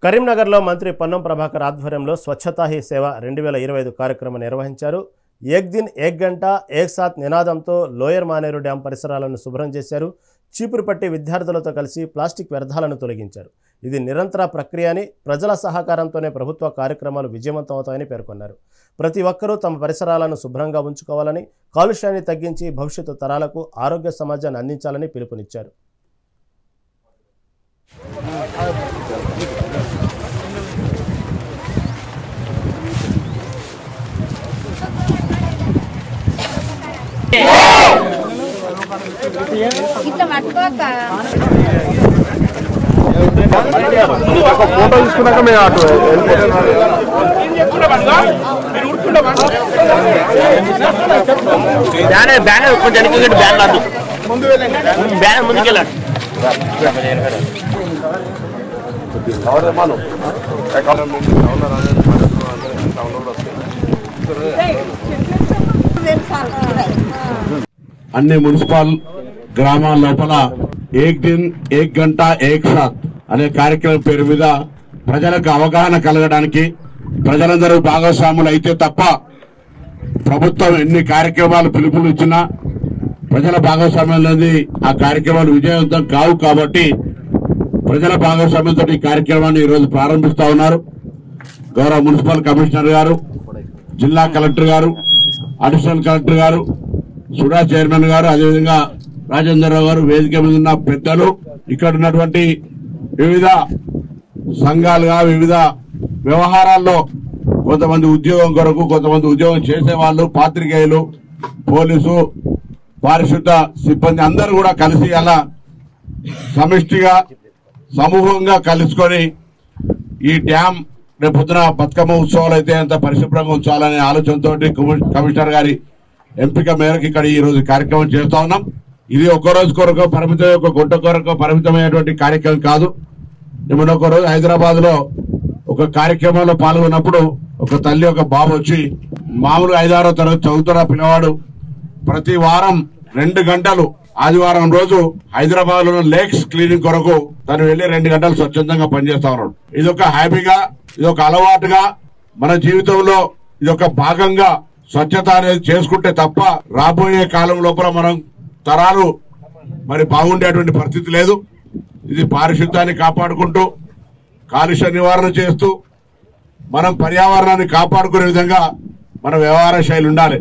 కరీంనగర్లో మంత్రి పొన్నం ప్రభాకర్ ఆధ్వర్యంలో స్వచ్ఛతా హీ సేవ 2025 కార్యక్రమం నిర్వహించారు. ఏక్ దిన్ ఏక్ గంట ఏక్ సాత్ నినాదంతో లోయర్ మానేరు డ్యాం పరిసరాలను శుభ్రం చేశారు. చీపురు పట్టి విద్యార్థులతో కలిసి ప్లాస్టిక్ వ్యర్థాలను తొలగించారు. ఇది నిరంతర ప్రక్రియ అని, ప్రజల సహకారంతోనే ప్రభుత్వ కార్యక్రమాలు విజయవంతమవుతాయని పేర్కొన్నారు. ప్రతి ఒక్కరూ తమ పరిసరాలను శుభ్రంగా ఉంచుకోవాలని, కాలుష్యాన్ని తగ్గించి భవిష్యత్తు తరాలకు ఆరోగ్య సమాజాన్ని అందించాలని పిలుపునిచ్చారు. ఫోటో తీసుకున్నాక మేము అటు బ్యానర్ కొంచెం బ్యాన్ రాదు, బ్యానర్ ముందుకెళ్ళండి. అన్ని మున్సిపల్ గ్రామాల లోపల ఏక్ దిన్ ఏక్ గంట ఏక్ సాత్ అనే కార్యక్రమం పేరు మీద ప్రజలకు అవగాహన కలగడానికి, ప్రజలందరూ భాగస్వాములు అయితే తప్ప ప్రభుత్వం ఎన్ని కార్యక్రమాలు పిలుపులు ఇచ్చినా ప్రజల భాగస్వామ్యం అనేది ఆ కార్యక్రమాలు విజయవంతం కావు. కాబట్టి ప్రజల భాగస్వామ్యంతో ఈ కార్యక్రమాన్ని ఈరోజు ప్రారంభిస్తా ఉన్నారు. గౌరవ మున్సిపల్ కమిషనర్ గారు, జిల్లా కలెక్టర్ గారు, అడిషనల్ కలెక్టర్ గారు, సుడా చైర్మన్ గారు, అదేవిధంగా రాజేంద్రరావు గారు, వేదిక మీద ఉన్న పెద్దలు, ఇక్కడ ఉన్నటువంటి వివిధ సంఘాలుగా వివిధ వ్యవహారాల్లో కొంతమంది ఉద్యోగం కొరకు, కొంతమంది ఉద్యోగం చేసేవాళ్ళు, పాత్రికేయులు, పోలీసు, పారిశుద్ధ సిబ్బంది అందరూ కూడా కలిసి అలా సమిష్టిగా సమూహంగా కలుసుకొని ఈ డ్యాం రేపొద్దున బతుకమ్మ ఉత్సవాలు అయితే అంత పరిశుభ్రంగా ఉంచాలనే ఆలోచనతో కమిషనర్ గారి ఎంపిక మేరకు ఇక్కడ ఈ రోజు కార్యక్రమం చేస్తా ఉన్నాం. ఇది ఒక్కరోజు కొరకు పరిమితమైన, ఒక గుంట కొరకు పరిమితమైనటువంటి కార్యక్రమం కాదు. మొన్న ఒక రోజు హైదరాబాద్ లో ఒక కార్యక్రమంలో పాల్గొన్నప్పుడు ఒక తల్లి ఒక బాబు వచ్చి, మామూలుగా 5-6వ తరగతి చదువుతున్న పిల్లవాడు ప్రతి వారం 2 గంటలు ఆదివారం రోజు హైదరాబాద్ లో లేక్స్ క్లీనింగ్ కొరకు తను వెళ్లి 2 గంటలు స్వచ్ఛందంగా పనిచేస్తా ఉన్నాడు. ఇది ఒక హ్యాపీగా, ఇది ఒక అలవాటుగా మన జీవితంలో ఇది ఒక భాగంగా స్వచ్ఛత అనేది చేసుకుంటే తప్ప రాబోయే కాలం లోపల మనం తరాలు మరి బాగుండేటువంటి పరిస్థితి లేదు. ఇది పారిశుద్ధ్యాన్ని కాపాడుకుంటూ, కాలుష్య నివారణ చేస్తూ, మనం పర్యావరణాన్ని కాపాడుకునే విధంగా మన వ్యవహార శైలి ఉండాలి.